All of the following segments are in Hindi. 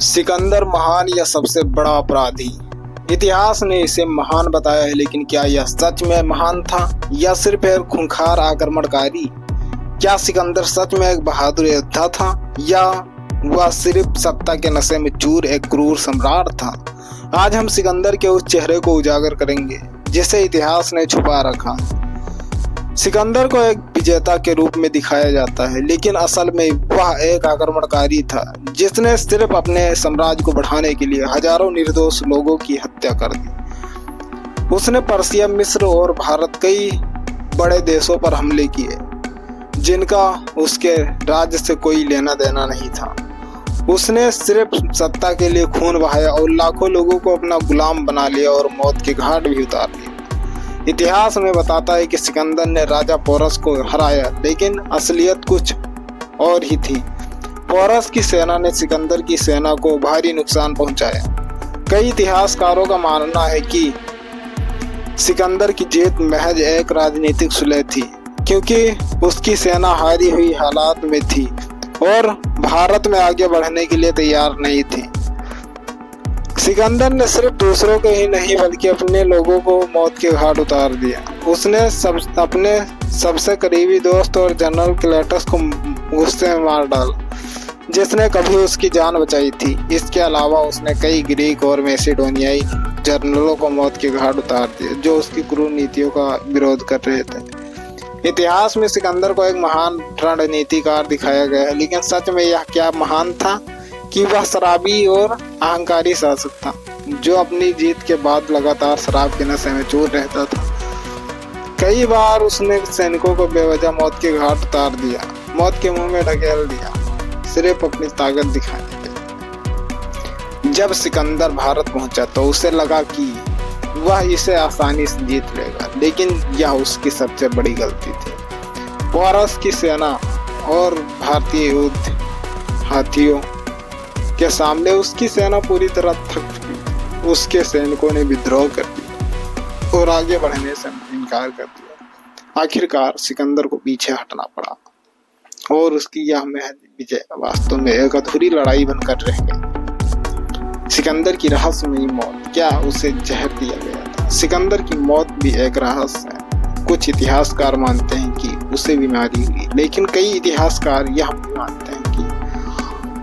सिकंदर महान या सबसे बड़ा अपराधी। इतिहास ने इसे महान बताया है, लेकिन क्या यह सच में महान था या सिर्फ एक खूंखार आक्रमणकारी? क्या सिकंदर सच में एक बहादुर योद्धा था या वह सिर्फ सत्ता के नशे में चूर एक क्रूर सम्राट था? आज हम सिकंदर के उस चेहरे को उजागर करेंगे जिसे इतिहास ने छुपा रखा। सिकंदर को एक विजेता के रूप में दिखाया जाता है, लेकिन असल में वह एक आक्रमणकारी था जिसने सिर्फ अपने साम्राज्य को बढ़ाने के लिए हजारों निर्दोष लोगों की हत्या कर दी। उसने पर्सिया, मिस्र और भारत कई बड़े देशों पर हमले किए जिनका उसके राज्य से कोई लेना देना नहीं था। उसने सिर्फ सत्ता के लिए खून बहाया और लाखों लोगों को अपना गुलाम बना लिया और मौत के घाट भी उतार दिए। इतिहास में बताता है कि सिकंदर ने राजा पोरस को हराया, लेकिन असलियत कुछ और ही थी। पोरस की सेना ने सिकंदर की सेना को भारी नुकसान पहुंचाया। कई इतिहासकारों का मानना है कि सिकंदर की जीत महज एक राजनीतिक सुलह थी, क्योंकि उसकी सेना हारी हुई हालात में थी और भारत में आगे बढ़ने के लिए तैयार नहीं थी। सिकंदर ने सिर्फ दूसरों को ही नहीं बल्कि अपने लोगों को मौत के घाट उतार दिया। उसने अपने सबसे करीबी दोस्त और जनरल क्लेटस को गुस्से में मार डाला, जिसने कभी उसकी जान बचाई थी। इसके अलावा उसने कई ग्रीक और मैसेडोनियाई जनरलों को मौत के घाट उतार दिया जो उसकी क्रूर नीतियों का विरोध कर रहे थे। इतिहास में सिकंदर को एक महान रणनीतिकार दिखाया गया है, लेकिन सच में यह क्या महान था कि वह शराबी और अहंकारी शासक था जो अपनी जीत के बाद लगातार शराब के नशे में चूर रहता था। कई बार उसने सैनिकों को बेवजह मौत के घाट उतार दिया, मौत के मुंह में ढकेल दिया, सिर्फ अपनी ताकत दिखाने के लिए। जब सिकंदर भारत पहुंचा तो उसे लगा कि वह इसे आसानी से जीत लेगा, लेकिन यह उसकी सबसे बड़ी गलती थी। पोरस की सेना और भारतीय युद्ध हाथियों के सामने उसकी सेना पूरी तरह थक चुकी। उसके सैनिकों ने विद्रोह कर दिया और आगे बढ़ने से इनकार कर दिया। आखिरकार सिकंदर को पीछे हटना पड़ा और उसकी यह महज विजय वास्तव में एक अधूरी लड़ाई बनकर रह गई। सिकंदर की रहस्यमयी मौत, क्या उसे जहर दिया गया था? सिकंदर की मौत भी एक रहस्य है। कुछ इतिहासकार मानते हैं कि उसे बीमारी हुई, लेकिन कई इतिहासकार यह भी मानते हैं कि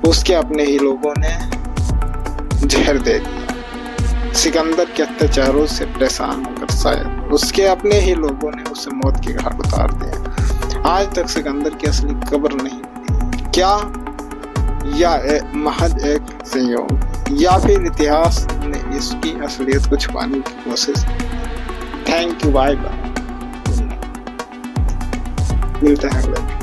उसके अपने ही लोगों ने जहर दे दिया। सिकंदर के अत्याचारों से परेशान होकर शायद उसके अपने ही लोगों ने उसे मौत के घाट उतार दिया। आज तक सिकंदर की असली कब्र नहीं मिली। क्या यह महज एक संयोग या फिर इतिहास ने इसकी असलियत को छुपाने की कोशिश? थैंक यू, बाय बाय, मिलते हैं अगले।